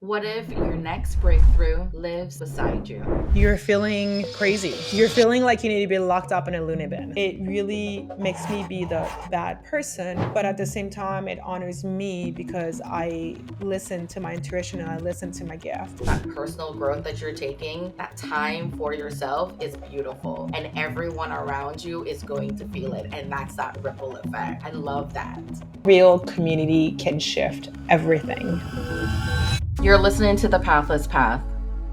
What if your next breakthrough lives beside you? You're feeling crazy. You're feeling like you need to be locked up in a loony bin. It really makes me be the bad person, but at the same time, it honors me because I listen to my intuition and I listen to my gift. That personal growth that you're taking, that time for yourself is beautiful, and everyone around you is going to feel it. And that's that ripple effect. I love that. Real community can shift everything. You're listening to The Pathless Path.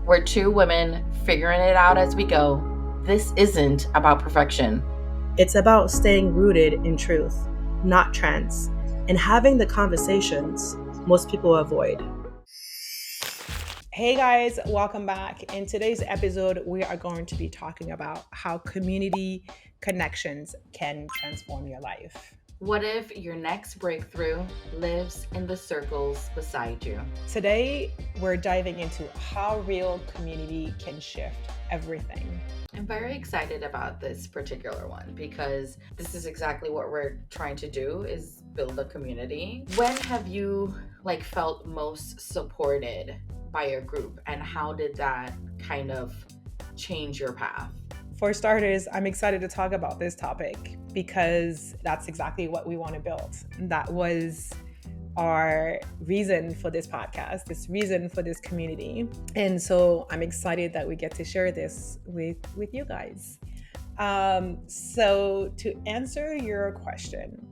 We're two women figuring it out as we go. This isn't about perfection. It's about staying rooted in truth, not trends, and having the conversations most people avoid. Hey guys, welcome back. In today's episode, we are going to be talking about how community connections can transform your life. What if your next breakthrough lives in the circles beside you? Today, we're diving into how real community can shift everything. I'm very excited about this particular one because this is exactly what we're trying to do, is build a community. When have you felt most supported by a group, and how did that kind of change your path? For starters, I'm excited to talk about this topic because that's exactly what we want to build. That was our reason for this podcast, this reason for this community. And so I'm excited that we get to share this with you guys. So to answer your question,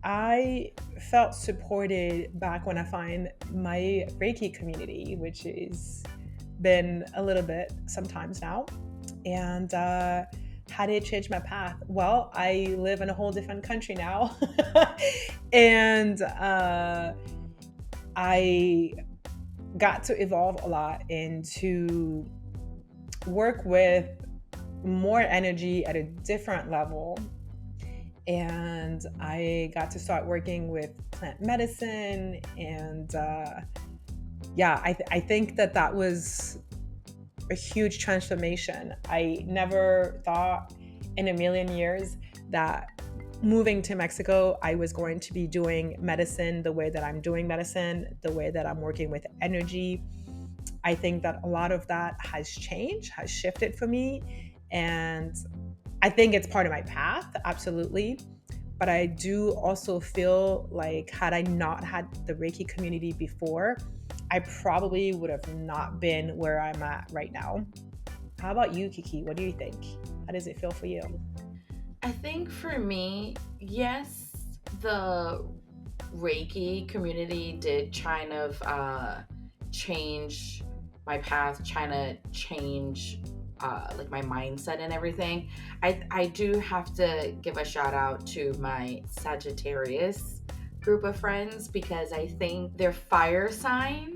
I felt supported back when I find my Reiki community, which has been a little bit sometimes now. And how did it change my path? Well, I live in a whole different country now. And I got to evolve a lot and to work with more energy at a different level. And I got to start working with plant medicine. And I think that was a huge transformation. I never thought in a million years that moving to Mexico, I was going to be doing medicine the way that I'm doing medicine, the way that I'm working with energy. I think that a lot of that has changed, has shifted for me. And I think it's part of my path, absolutely. But I do also feel like had I not had the Reiki community before, I probably would have not been where I'm at right now. How about you, Kiki? What do you think? How does it feel for you? I think for me, yes, the Reiki community did kind of change my path, trying to change my mindset and everything. I do have to give a shout out to my Sagittarius group of friends because I think their fire sign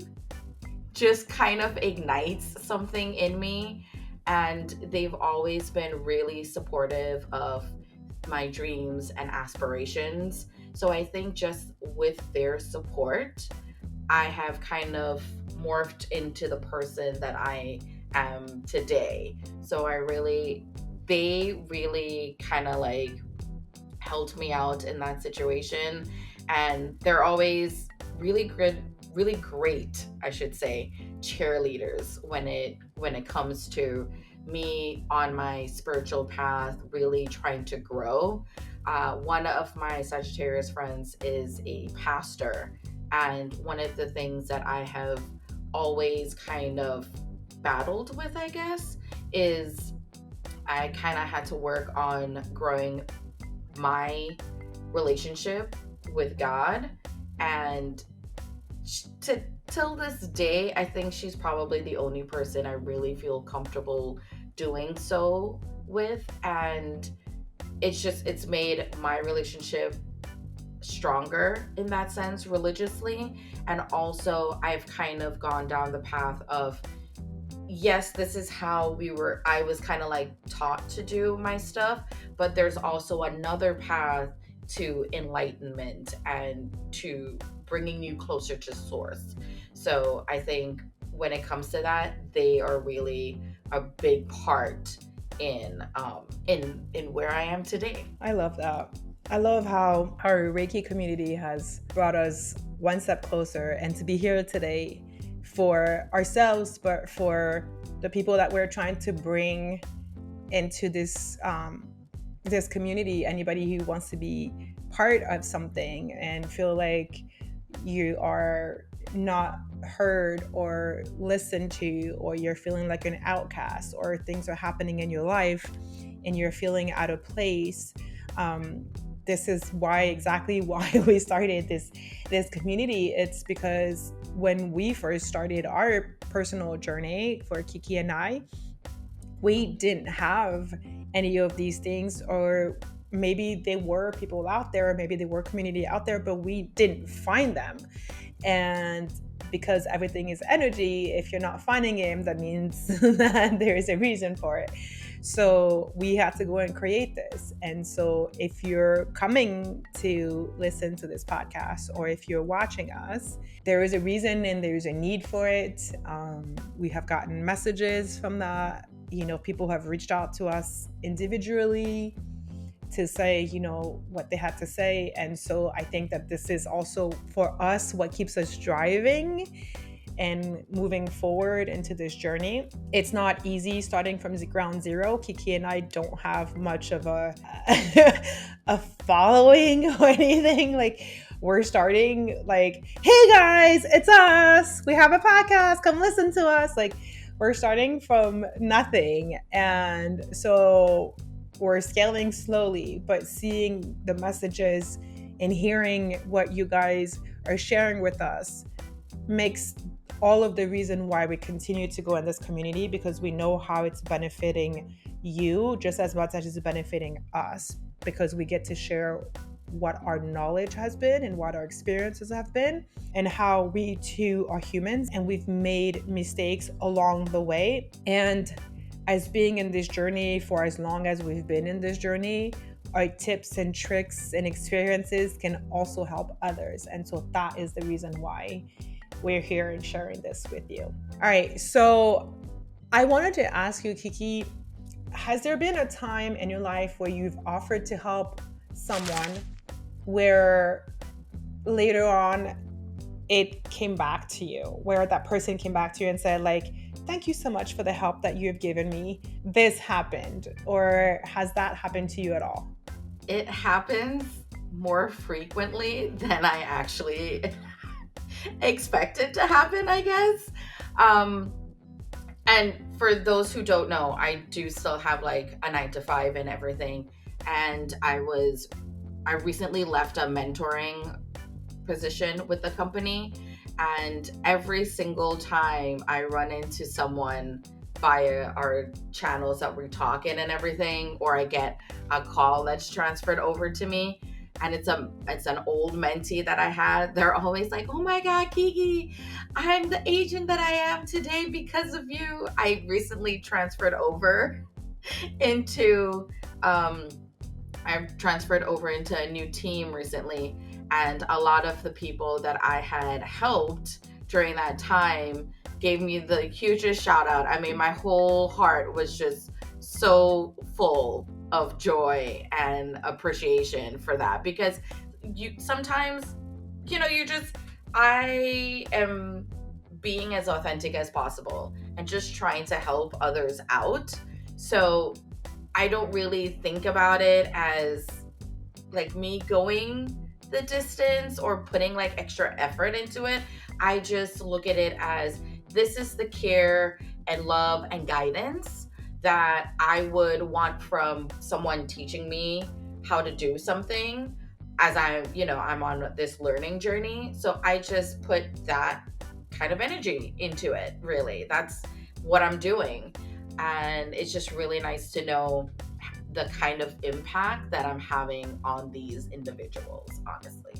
just kind of ignites something in me, and they've always been really supportive of my dreams and aspirations. So I think just with their support, I have kind of morphed into the person that I am today. So they really kind of helped me out in that situation. And they're always really great, I should say, cheerleaders when it comes to me on my spiritual path, really trying to grow. One of my Sagittarius friends is a pastor, and one of the things that I have always kind of battled with, I guess, is I kind of had to work on growing my relationship with God. And till this day, I think she's probably the only person I really feel comfortable doing so with. And it's made my relationship stronger in that sense religiously. And also I've kind of gone down the path of, yes, this is how I was kind of taught to do my stuff, but there's also another path to enlightenment and to bringing you closer to source. So I think when it comes to that, they are really a big part in where I am today. I love that. I love how our Reiki community has brought us one step closer, and to be here today for ourselves, but for the people that we're trying to bring into this community. Anybody who wants to be part of something and feel like you are not heard or listened to, or you're feeling like an outcast, or things are happening in your life and you're feeling out of place. This is exactly why we started this community. It's because when we first started our personal journey for Kiki and I, we didn't have any of these things, or maybe there were people out there, or maybe there were community out there, but we didn't find them. And because everything is energy, if you're not finding him, that means that there is a reason for it. So we had to go and create this. And so if you're coming to listen to this podcast, or if you're watching us, there is a reason and there's a need for it. We have gotten messages from that. People have reached out to us individually to say, what they had to say. And so I think that this is also for us what keeps us driving and moving forward into this journey. It's not easy starting from ground zero. Kiki and I don't have much of a following or anything. Like, we're starting like, hey guys, it's us. We have a podcast. Come listen to us. Like, we're starting from nothing. And so we're scaling slowly, but seeing the messages and hearing what you guys are sharing with us makes all of the reason why we continue to go in this community, because we know how it's benefiting you just as much as it's benefiting us, because we get to share what our knowledge has been and what our experiences have been, and how we too are humans and we've made mistakes along the way. And as being in this journey for as long as we've been in this journey, our tips and tricks and experiences can also help others. And so that is the reason why we're here and sharing this with you. All right, so I wanted to ask you, Kiki, has there been a time in your life where you've offered to help someone where later on it came back to you, where that person came back to you and said, like, thank you so much for the help that you have given me. This happened. Or has that happened to you at all? It happens more frequently than I actually expected to happen, I guess. And for those who don't know, I do still have like a 9 to 5 and everything. And I recently left a mentoring position with the company. And every single time I run into someone via our channels that we're talking and everything, or I get a call that's transferred over to me, and it's an old mentee that I had, they're always like, oh my God, Kiki, I'm the agent that I am today because of you. I recently transferred over into I've transferred over into a new team recently, and a lot of the people that I had helped during that time gave me the hugest shout out. I mean, my whole heart was just so full of joy and appreciation for that, because you sometimes, I am being as authentic as possible and just trying to help others out. So I don't really think about it as like me going the distance or putting like extra effort into it. I just look at it as, this is the care and love and guidance that I would want from someone teaching me how to do something as I'm on this learning journey. So I just put that kind of energy into it, really. That's what I'm doing. And it's just really nice to know the kind of impact that I'm having on these individuals, honestly.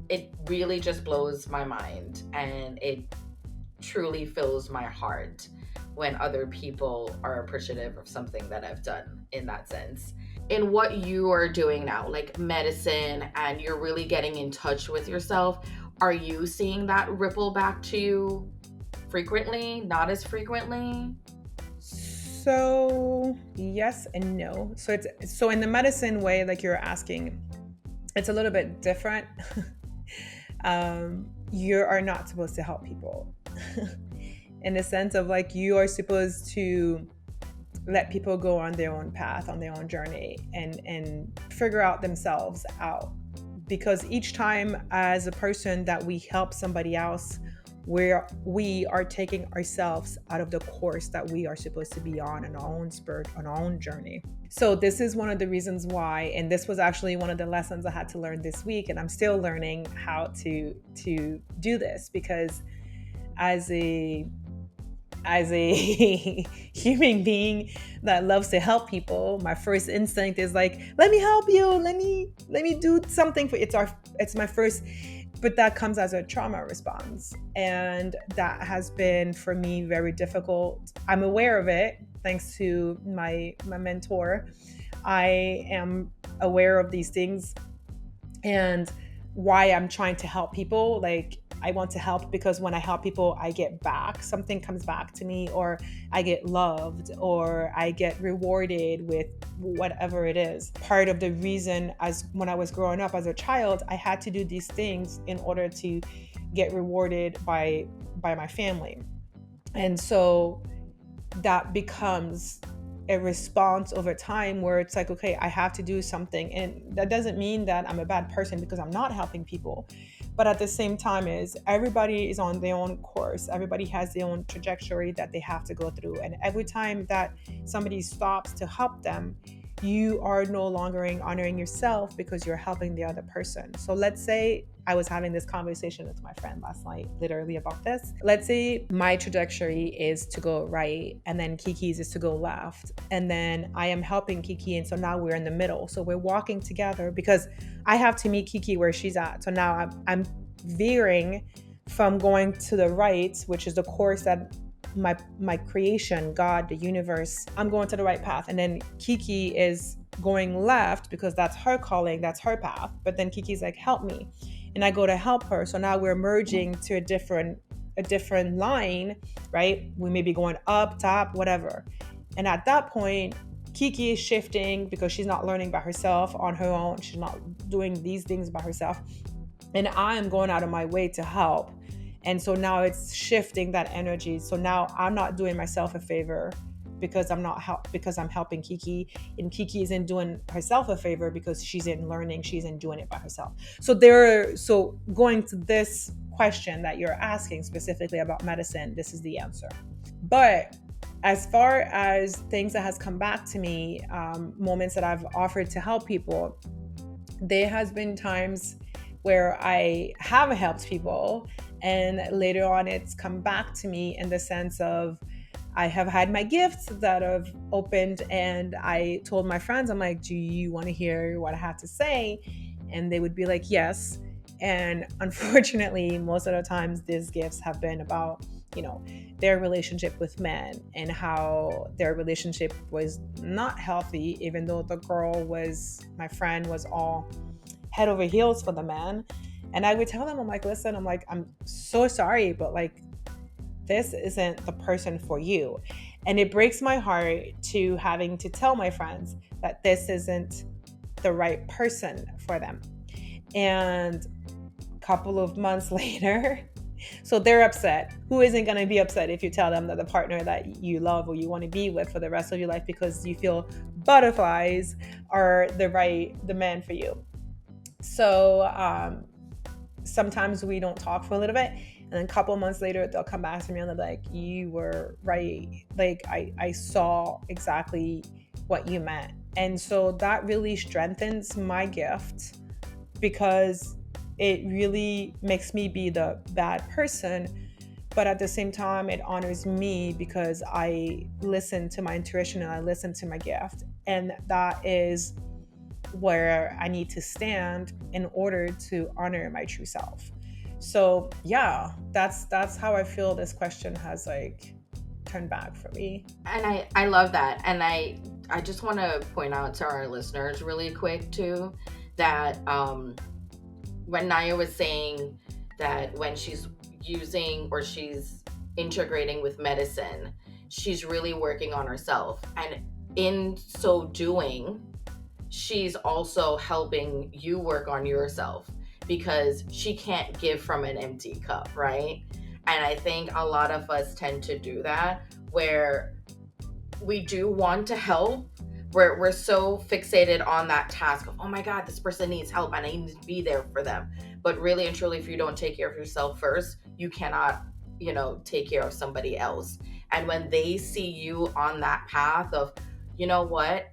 It really just blows my mind, and it truly fills my heart when other people are appreciative of something that I've done in that sense. In what you are doing now, like medicine, and you're really getting in touch with yourself, are you seeing that ripple back to you frequently, not as frequently? So yes and no. So in the medicine way, like you're asking, it's a little bit different. You are not supposed to help people. in the sense of like you are supposed to let people go on their own path, on their own journey, and figure out themselves out. Because each time as a person that we help somebody else, where we are taking ourselves out of the course that we are supposed to be on our own spirit, on our own journey. So this is one of the reasons why, and this was actually one of the lessons I had to learn this week, and I'm still learning how to do this, because as a human being that loves to help people, my first instinct is like, let me help you, let me do something for it's my first, but that comes as a trauma response, and that has been for me very difficult. I'm aware of it thanks to my mentor. I am aware of these things and why I'm trying to help people. Like, I want to help because when I help people, I get back. Something comes back to me, or I get loved, or I get rewarded with whatever it is. Part of the reason, as when I was growing up as a child, I had to do these things in order to get rewarded by my family. And so that becomes a response over time where it's like, okay, I have to do something. And that doesn't mean that I'm a bad person because I'm not helping people. But at the same time, is everybody is on their own course. Everybody has their own trajectory that they have to go through. And every time that somebody stops to help them, you are no longer honoring yourself because you're helping the other person. So let's say I was having this conversation with my friend last night, literally about this. Let's say my trajectory is to go right, and then Kiki's is to go left. And then I am helping Kiki, and so now we're in the middle. So we're walking together because I have to meet Kiki where she's at. So now I'm veering from going to the right, which is the course that my creation, God, the universe, I'm going to the right path. And then Kiki is going left because that's her calling, that's her path. But then Kiki's like, help me. And I go to help her. So now we're merging to a different line, right? We may be going up, top, whatever. And at that point, Kiki is shifting because she's not learning by herself on her own. She's not doing these things by herself. And I am going out of my way to help. And so now it's shifting that energy. So now I'm not doing myself a favor because I'm helping Kiki, and Kiki isn't doing herself a favor because she's in learning, she's in doing it by herself. So going to this question that you're asking specifically about medicine, this is the answer. But as far as things that has come back to me, moments that I've offered to help people, there has been times where I have helped people, and later on it's come back to me in the sense of I have had my gifts that have opened, and I told my friends, I'm like, do you want to hear what I have to say? And they would be like, yes. And unfortunately, most of the times these gifts have been about, their relationship with men and how their relationship was not healthy, even though my friend was all head over heels for the man. And I would tell them, I'm like, listen, I'm so sorry, but like, this isn't the person for you. And it breaks my heart to having to tell my friends that this isn't the right person for them. And a couple of months later, so they're upset. Who isn't going to be upset if you tell them that the partner that you love or you want to be with for the rest of your life because you feel butterflies are the man for you? So sometimes we don't talk for a little bit, and then a couple of months later they'll come back to me and they'll be like, you were right, like I saw exactly what you meant. And so that really strengthens my gift, because it really makes me be the bad person, but at the same time it honors me because I listen to my intuition and I listen to my gift. And that is where I need to stand in order to honor my true self. So yeah, that's how I feel this question has like turned back for me. And I love that. And I just want to point out to our listeners really quick too, that when Naya was saying that when she's using or she's integrating with medicine, she's really working on herself. And in so doing, she's also helping you work on yourself, because she can't give from an empty cup, right? And I think a lot of us tend to do that, where we do want to help. We're so fixated on that task of, oh my God, this person needs help and I need to be there for them. But really and truly, if you don't take care of yourself first, you cannot, take care of somebody else. And when they see you on that path of, you know what,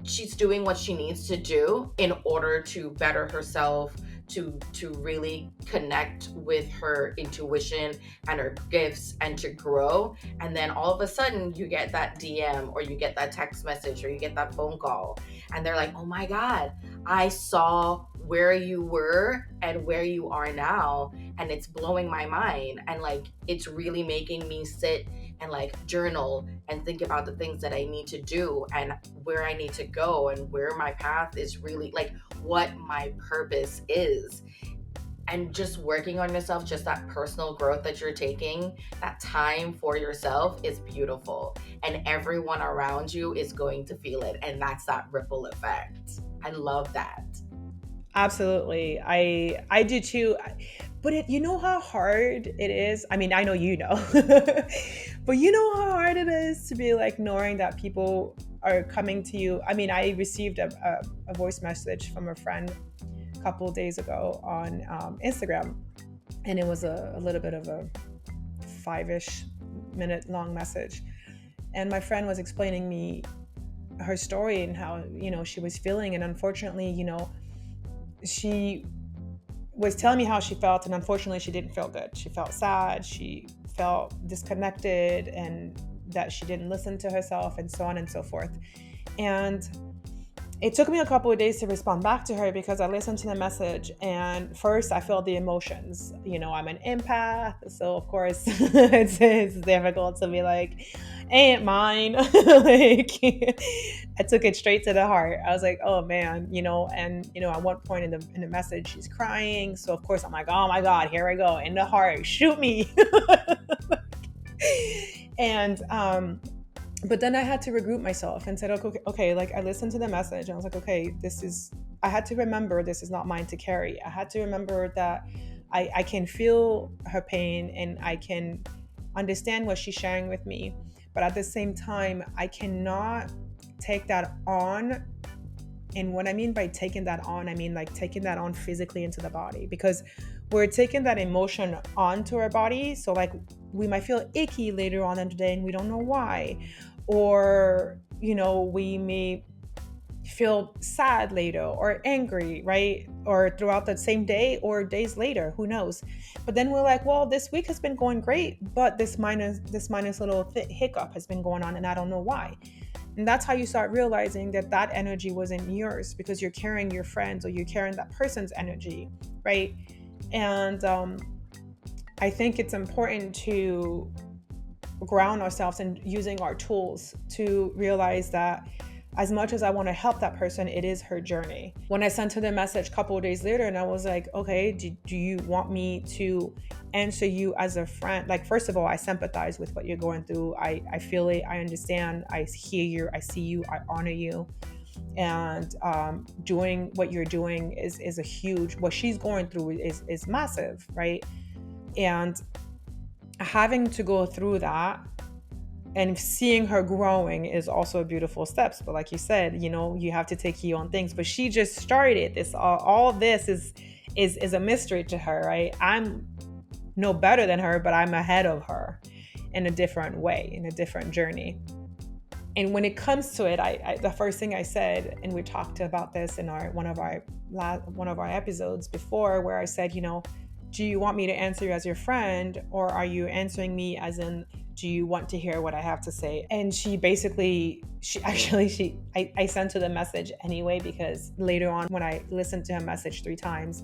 she's doing what she needs to do in order to better herself, to really connect with her intuition and her gifts and to grow. And then all of a sudden you get that DM or you get that text message or you get that phone call, and they're like, oh my God, I saw where you were and where you are now, and it's blowing my mind, and like it's really making me sit and like journal and think about the things that I need to do and where I need to go and where my path is, really like what my purpose is. And just working on yourself, just that personal growth that you're taking, that time for yourself is beautiful. And everyone around you is going to feel it. And that's that ripple effect. I love that. Absolutely. I do too. But you know how hard it is? I mean, I know you know. But you know how hard it is to be like knowing that people are coming to you. I mean, I received a voice message from a friend a couple of days ago on Instagram, and it was a little bit of a 5-ish minute long message. And my friend was explaining me her story and how, she was feeling. And unfortunately, she was telling me how she felt, and unfortunately she didn't feel good. She felt sad, she felt disconnected, and that she didn't listen to herself, and so on and so forth. And it took me a couple of days to respond back to her because I listened to the message, and first I felt the emotions. I'm an empath, so of course it's difficult to be like, ain't mine. Like, I took it straight to the heart. I was like, oh man, and at one point in the message, she's crying. So of course I'm like, oh my God, here I go, in the heart, shoot me. And but then I had to regroup myself and said, okay, like I listened to the message and I was like, okay, I had to remember this is not mine to carry. I had to remember that I can feel her pain and I can understand what she's sharing with me. But at the same time, I cannot take that on. And what I mean by taking that on, I mean like taking that on physically into the body, because we're taking that emotion onto our body. So like we might feel icky later on in the day and we don't know why. Or, we may feel sad later or angry, right? Or throughout the same day or days later, who knows? But then we're like, well, this week has been going great, but this minus little hiccup has been going on and I don't know why. And that's how you start realizing that energy wasn't yours, because you're carrying your friends or you're carrying that person's energy, right? And I think it's important to ground ourselves and using our tools to realize that as much as I want to help that person, it is her journey. When I sent her the message a couple of days later and I was like, okay, do you want me to answer you as a friend? Like, first of all, I sympathize with what you're going through. I feel it. I understand. I hear you. I see you. I honor you. And doing what you're doing is a huge, what she's going through is massive, right? And having to go through that and seeing her growing is also a beautiful step. But like you said, you have to take your own things. But she just started this. All this is a mystery to her, right? I'm no better than her, but I'm ahead of her in a different way, in a different journey. And when it comes to it, I the first thing I said, and we talked about this in one of our episodes before, where I said, do you want me to answer you as your friend, or are you answering me as in, do you want to hear what I have to say? And I sent her the message anyway, because later on when I listened to her message 3 times,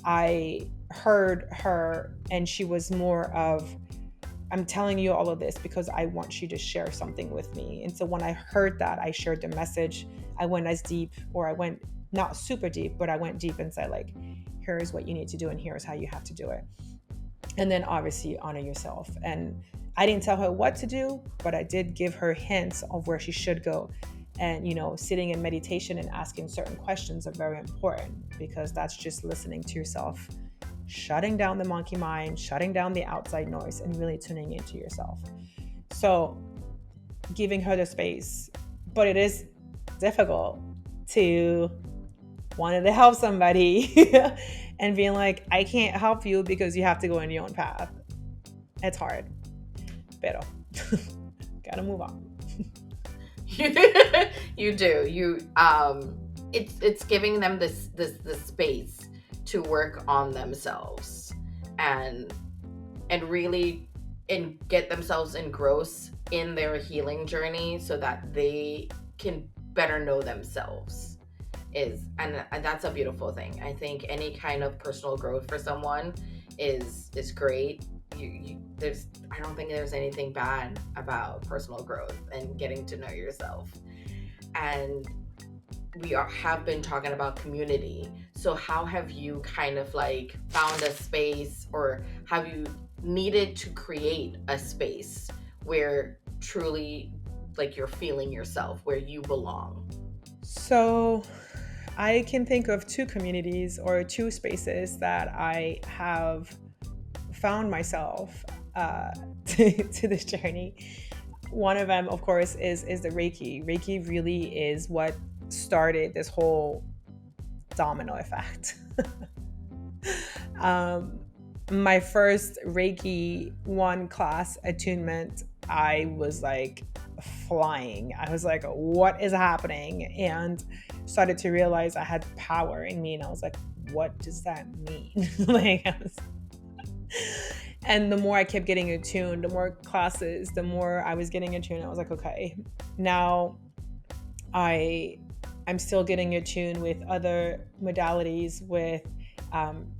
I heard her and she was more of, I'm telling you all of this because I want you to share something with me. And so when I heard that, I shared the message. I went as deep, or I went not super deep, but I went deep and said like, here's what you need to do and here's how you have to do it. And then obviously honor yourself. And I didn't tell her what to do, but I did give her hints of where she should go. And, sitting in meditation and asking certain questions are very important, because that's just listening to yourself shutting down the monkey mind, shutting down the outside noise, and really tuning into yourself. So giving her the space, but it is difficult to wanted to help somebody and being like, I can't help you because you have to go in your own path. It's hard. Pero gotta move on. You do. It's giving them this space to work on themselves and really get themselves engrossed in their healing journey so that they can better know themselves. And that's a beautiful thing. I think any kind of personal growth for someone is great. I don't think there's anything bad about personal growth and getting to know yourself. And we have been talking about community. So how have you kind of like found a space, or have you needed to create a space where truly like you're feeling yourself, where you belong? So I can think of two communities or two spaces that I have found myself to this journey. One of them, of course, is the Reiki. Reiki really is what started this whole domino effect. My first Reiki 1 class attunement, I was like flying. I was like, what is happening? And started to realize I had power in me. And I was like, what does that mean? And the more I kept getting attuned, the more classes, the more I was getting attuned. I was like, okay, now I'm still getting attuned with other modalities, with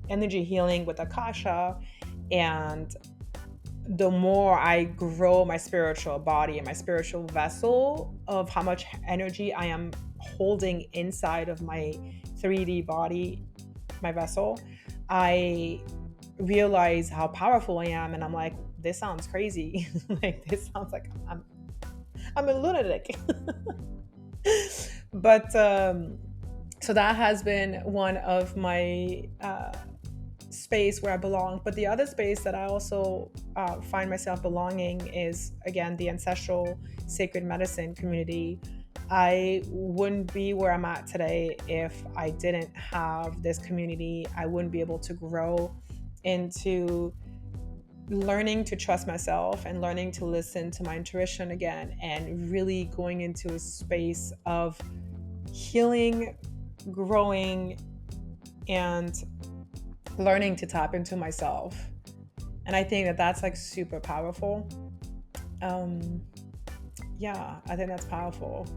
energy healing, with Akasha. And the more I grow my spiritual body and my spiritual vessel of how much energy I am holding inside of my 3D body, my vessel, I realize how powerful I am. And I'm like, this sounds crazy. Like, this sounds like I'm a lunatic. But so that has been one of my space where I belong. But the other space that I also find myself belonging is, again, the ancestral sacred medicine community. I wouldn't be where I'm at today if I didn't have this community. I wouldn't be able to grow into learning to trust myself and learning to listen to my intuition again, and really going into a space of healing, growing, and learning to tap into myself. And I think that that's like super powerful. Yeah, I think that's powerful.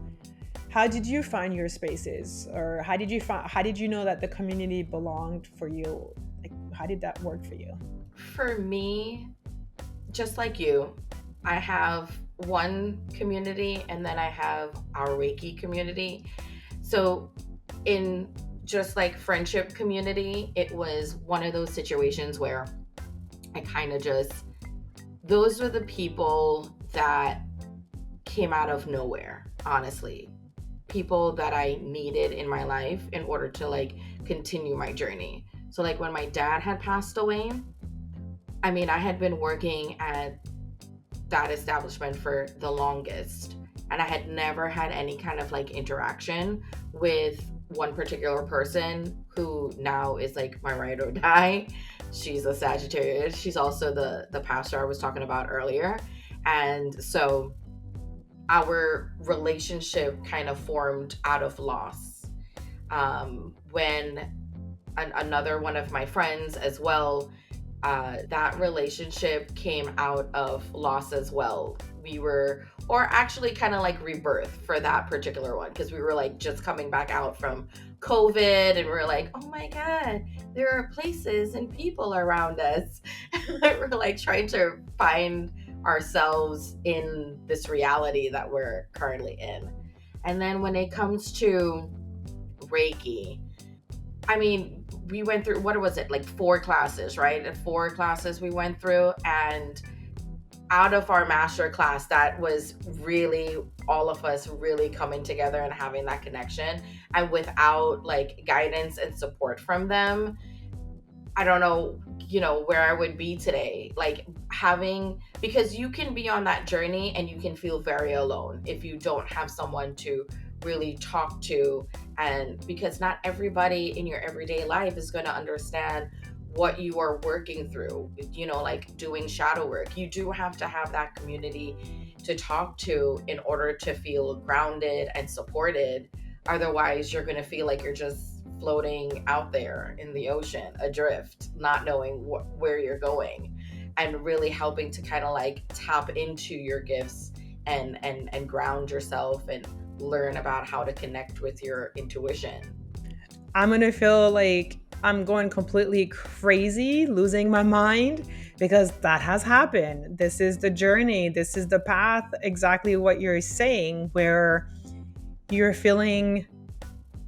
How did you find your spaces, or how did you know that the community belonged for you? Like, how did that work for you? For me, just like you, I have one community and then I have our Reiki community. So in just like friendship community, it was one of those situations where I kind of just, those were the people that came out of nowhere, honestly. People that I needed in my life in order to like continue my journey. So like when my dad had passed away, I mean, I had been working at that establishment for the longest, and I had never had any kind of like interaction with one particular person who now is like my ride or die. She's a Sagittarius. She's also the pastor I was talking about earlier. And so our relationship kind of formed out of loss. When another one of my friends as well, that relationship came out of loss as well. We were, or actually kind of like rebirth for that particular one, because we were like just coming back out from COVID, and we were like, oh my God, there are places and people around us. We're like trying to find ourselves in this reality that we're currently in. And then when it comes to Reiki, I mean, we went through, what was it, like 4 classes, right? And 4 classes we went through, and out of our master class, that was really all of us really coming together and having that connection. And without like guidance and support from them, I don't know where I would be today. Like because you can be on that journey and you can feel very alone if you don't have someone to really talk to. And because not everybody in your everyday life is going to understand what you are working through, like doing shadow work. You do have to have that community to talk to in order to feel grounded and supported. Otherwise, you're going to feel like you're just floating out there in the ocean, adrift, not knowing where you're going, and really helping to kind of like tap into your gifts and ground yourself and learn about how to connect with your intuition. I'm going to feel like I'm going completely crazy, losing my mind, because that has happened. This is the journey. This is the path, exactly what you're saying, where you're feeling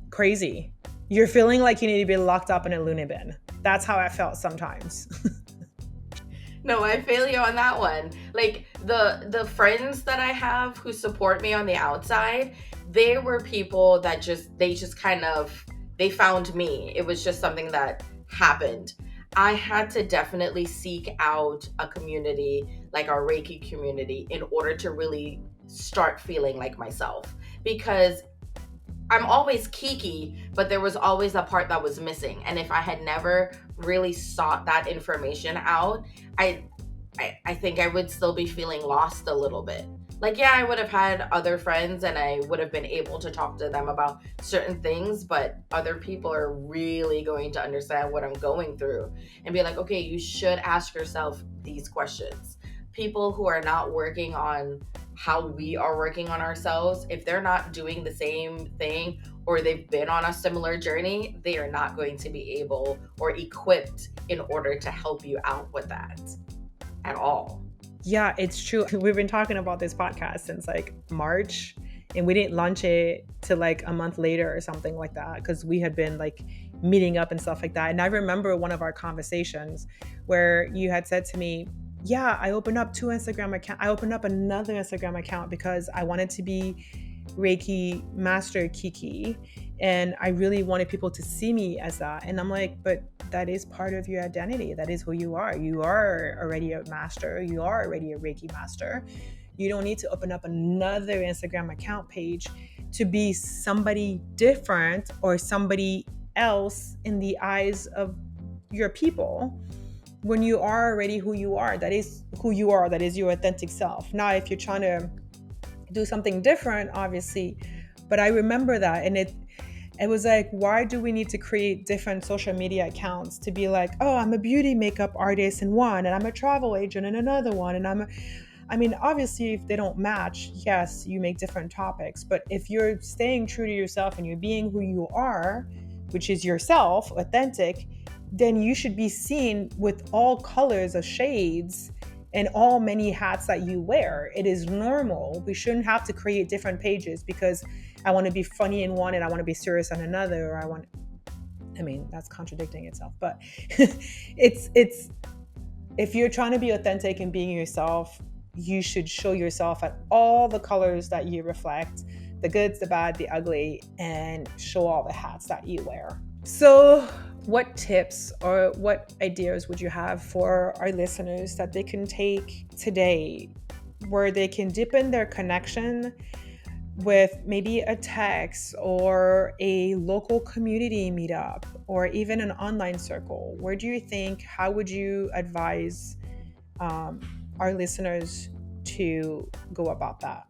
crazy. You're feeling like you need to be locked up in a loony bin. That's how I felt sometimes. No, I feel you on that one. Like the friends that I have who support me on the outside, they were people that just kind of they found me. It was just something that happened. I had to definitely seek out a community like our Reiki community in order to really start feeling like myself, because I'm always kiki, but there was always a part that was missing. And if I had never really sought that information out, I I think I would still be feeling lost a little bit. Like, yeah, I would have had other friends and I would have been able to talk to them about certain things, but other people are really going to understand what I'm going through and be like, okay, you should ask yourself these questions. People who are not working on how we are working on ourselves, if they're not doing the same thing or they've been on a similar journey, they are not going to be able or equipped in order to help you out with that at all. Yeah, it's true. We've been talking about this podcast since like March, and we didn't launch it till like a month later or something like that, because we had been like meeting up and stuff like that. And I remember one of our conversations where you had said to me, yeah, I opened up two Instagram accounts. I opened up another Instagram account because I wanted to be Reiki Master Kiki. And I really wanted people to see me as that. And I'm like, but that is part of your identity. That is who you are. You are already a master. You are already a Reiki master. You don't need to open up another Instagram account page to be somebody different or somebody else in the eyes of your people, when you are already who you are. That is who you are. That is your authentic self. Now, if you're trying to do something different, obviously, but I remember that, and it was like, why do we need to create different social media accounts to be like, oh, I'm a beauty makeup artist in one, and I'm a travel agent in another one, and I mean, obviously, if they don't match, yes, you make different topics, but if you're staying true to yourself and you're being who you are, which is yourself, authentic, then you should be seen with all colors of shades and all many hats that you wear. It is normal. We shouldn't have to create different pages because I want to be funny in one and I want to be serious on another, or I mean, that's contradicting itself, but it's if you're trying to be authentic and being yourself, you should show yourself at all the colors that you reflect, the goods, the bad, the ugly, and show all the hats that you wear. So what tips or what ideas would you have for our listeners that they can take today where they can deepen their connection with maybe a text or a local community meetup or even an online circle? Where do you think, how would you advise our listeners to go about that?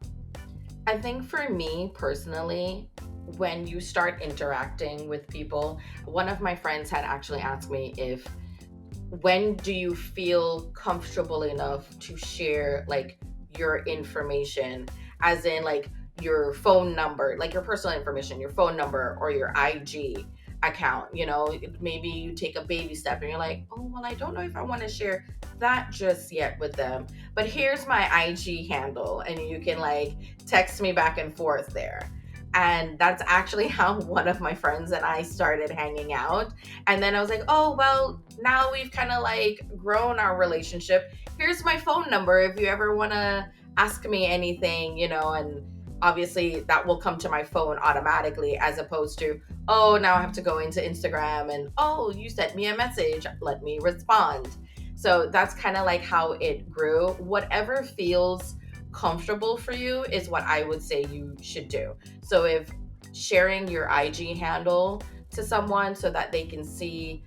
I think for me personally, when you start interacting with people, one of my friends had actually asked me if when do you feel comfortable enough to share like your information, as in like your phone number, like your personal information, your phone number or your IG account. Maybe you take a baby step and you're like, oh, well, I don't know if I want to share that just yet with them, but here's my IG handle and you can like text me back and forth there. And that's actually how one of my friends and I started hanging out. And then I was like, oh, well, now we've kind of like grown our relationship. Here's my phone number if you ever want to ask me anything, and obviously that will come to my phone automatically, as opposed to, oh, now I have to go into Instagram and, oh, you sent me a message, let me respond. So that's kind of like how it grew. Whatever feels comfortable for you is what I would say you should do. So if sharing your IG handle to someone so that they can see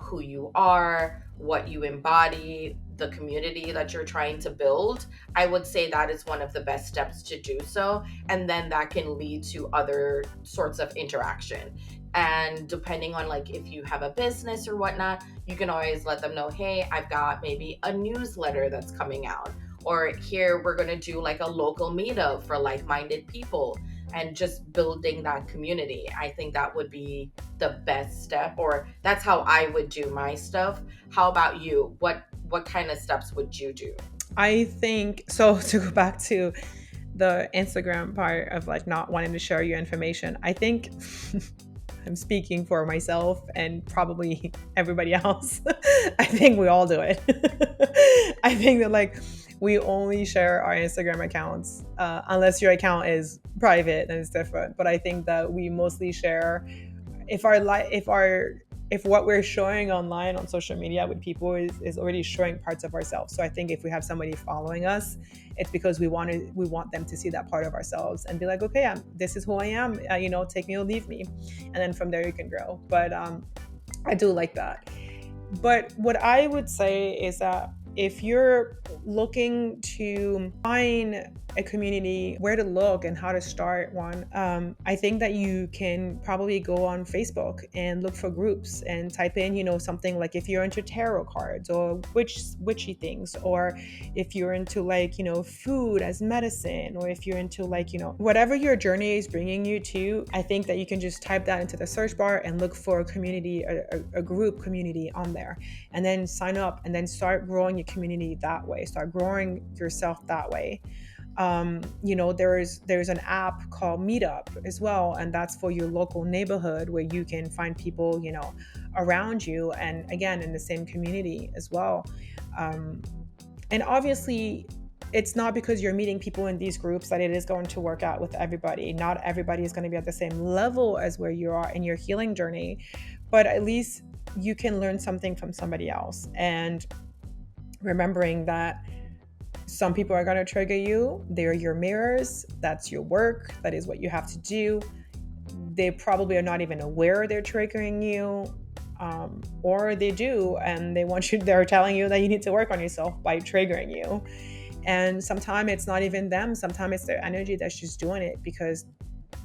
who you are, what you embody, the community that you're trying to build, I would say that is one of the best steps to do so. And then that can lead to other sorts of interaction. And depending on like if you have a business or whatnot, you can always let them know, hey, I've got maybe a newsletter that's coming out. Or here we're going to do like a local meetup for like minded people, and just building that community. I think that would be the best step, or that's how I would do my stuff. How about you? What kind of steps would you do? I think so. To go back to the Instagram part of like not wanting to share your information, I think I'm speaking for myself and probably everybody else. I think we all do it. I think that like we only share our Instagram accounts unless your account is private, then it's different. But I think that we mostly share if if what we're showing online on social media with people is already showing parts of ourselves. So I think if we have somebody following us, it's because we want them to see that part of ourselves and be like, okay, this is who I am. Take me or leave me, and then from there you can grow. But I do like that. But what I would say is that if you're looking to find a community, where to look and how to start one, I think that you can probably go on Facebook and look for groups and type in, something like if you're into tarot cards or witchy things, or if you're into like, food as medicine, or if you're into like, whatever your journey is bringing you to, I think that you can just type that into the search bar and look for a community, a group community on there, and then sign up and then start growing your community that way, start growing yourself that way. There's an app called Meetup as well, and that's for your local neighborhood where you can find people, around you, and again in the same community as well. And obviously, it's not because you're meeting people in these groups that it is going to work out with everybody. Not everybody is going to be at the same level as where you are in your healing journey, but at least you can learn something from somebody else. And remembering that some people are going to trigger you. They're your mirrors. That's your work. That is what you have to do. They probably are not even aware they're triggering you, or they do, and they're telling you that you need to work on yourself by triggering you. And sometimes it's not even them. Sometimes it's their energy that's just doing it because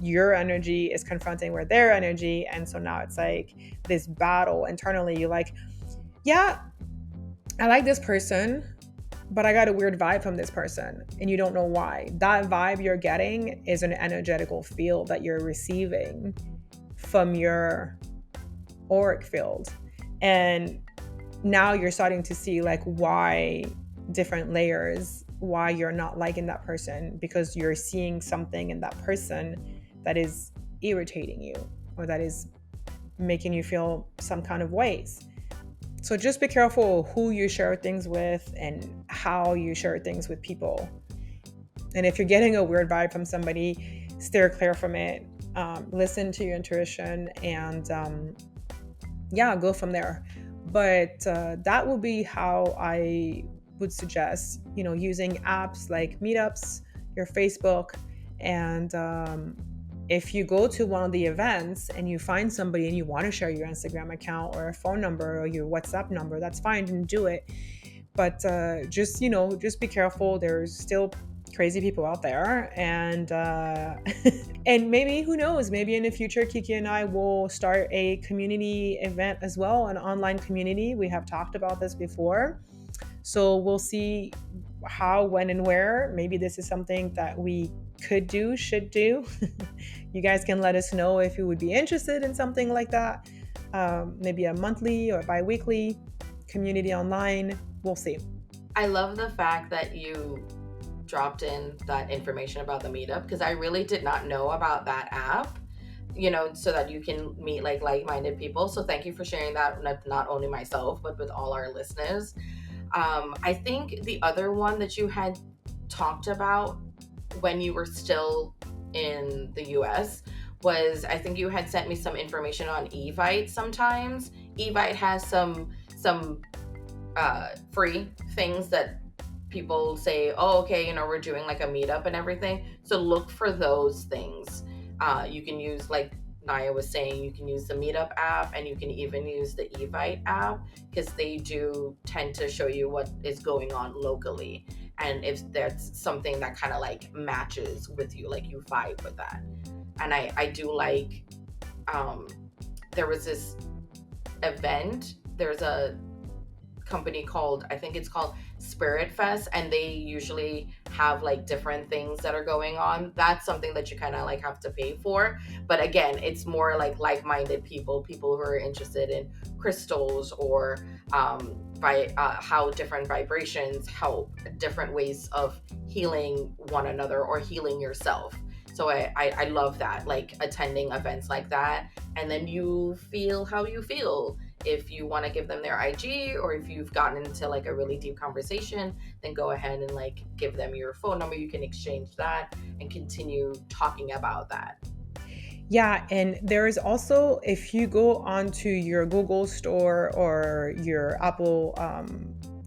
your energy is confronting with their energy. And so now it's like this battle internally. You're like, yeah, I like this person, but I got a weird vibe from this person, and you don't know why. That vibe you're getting is an energetical field that you're receiving from your auric field. And now you're starting to see like why different layers, why you're not liking that person, because you're seeing something in that person that is irritating you or that is making you feel some kind of ways. So just be careful who you share things with and how you share things with people. And if you're getting a weird vibe from somebody, steer clear from it. Listen to your intuition and go from there. But that would be how I would suggest, using apps like Meetups, your Facebook, and if you go to one of the events and you find somebody and you want to share your Instagram account or a phone number or your WhatsApp number, that's fine, and do it. But just be careful. There's still crazy people out there, and and maybe, who knows, maybe in the future Kiki and I will start a community event as well, an online community. We have talked about this before, so we'll see how, when, and where. Maybe this is something that we should do. You guys can let us know if you would be interested in something like that. Maybe a monthly or bi-weekly community online. We'll see. I love the fact that you dropped in that information about the Meetup, because I really did not know about that app, so that you can meet like-minded people. So thank you for sharing that, not only myself, but with all our listeners. I think the other one that you had talked about when you were still in the US was, I think you had sent me some information on Evite sometimes. Evite has some free things that people say, oh, okay, we're doing like a meetup and everything. So look for those things. You can use, like Naya was saying, you can use the Meetup app and you can even use the Evite app because they do tend to show you what is going on locally. And if that's something that kind of like matches with you, like you vibe with that. And I do like, um, there was this event, there's a company called, I think it's called Spirit Fest, and they usually have like different things that are going on. That's something that you kind of like have to pay for, but again, it's more like-minded people who are interested in crystals or by how different vibrations help, different ways of healing one another or healing yourself. So I love that, like attending events like that, and then you feel how you feel. If you want to give them their IG, or if you've gotten into like a really deep conversation, then go ahead and like give them your phone number. You can exchange that and continue talking about that. Yeah, and there is also, if you go onto your Google store or your Apple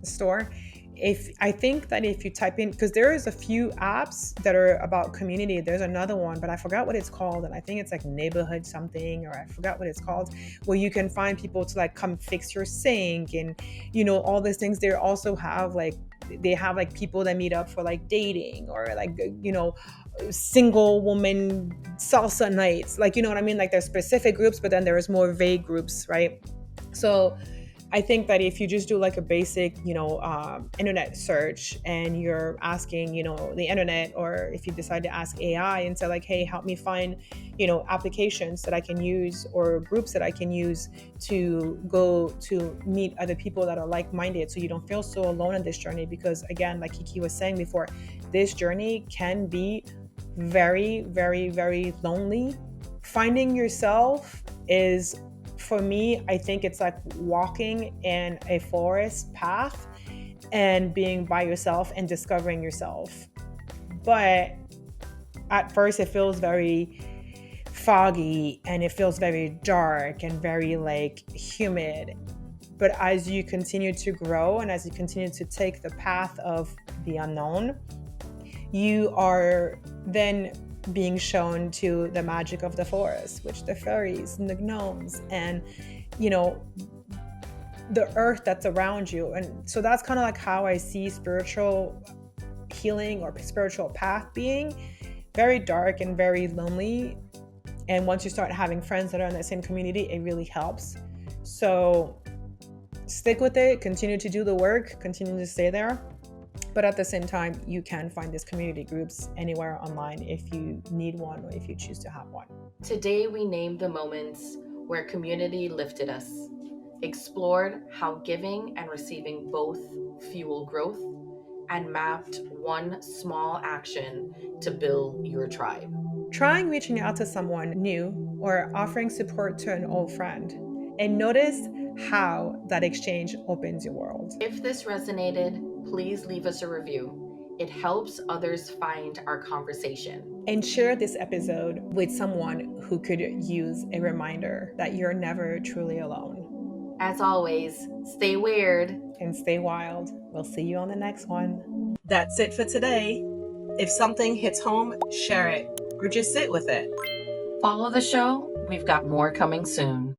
store, if I think that if you type in, because there is a few apps that are about community. There's another one, but I forgot what it's called, and I think it's like neighborhood something, or I forgot what it's called, where you can find people to like come fix your sink and all these things. They also have like, they have like people that meet up for like dating, or like single woman salsa nights, like, you know what I mean, like there's specific groups, but then there's more vague groups, right? So I think that if you just do like a basic, internet search, and you're asking, the internet, or if you decide to ask AI and say like, hey, help me find, applications that I can use or groups that I can use to go to meet other people that are like-minded, so you don't feel so alone in this journey. Because again, like Kiki was saying before, this journey can be very, very, very lonely. Finding yourself is, for me, I think it's like walking in a forest path and being by yourself and discovering yourself. But at first, it feels very foggy and it feels very dark and very like humid. But as you continue to grow and as you continue to take the path of the unknown, you are then being shown to the magic of the forest, which the fairies and the gnomes and the earth that's around you. And so that's kind of like how I see spiritual healing or spiritual path being very dark and very lonely. And once you start having friends that are in that same community, it really helps. So stick with it, continue to do the work, continue to stay there. But at the same time, you can find these community groups anywhere online if you need one or if you choose to have one. Today, we named the moments where community lifted us, explored how giving and receiving both fuel growth, and mapped one small action to build your tribe. Trying reaching out to someone new or offering support to an old friend, and notice how that exchange opens your world. If this resonated, please leave us a review. It helps others find our conversation. And share this episode with someone who could use a reminder that you're never truly alone. As always, stay weird and stay wild. We'll see you on the next one. That's it for today. If something hits home, share it or just sit with it. Follow the show. We've got more coming soon.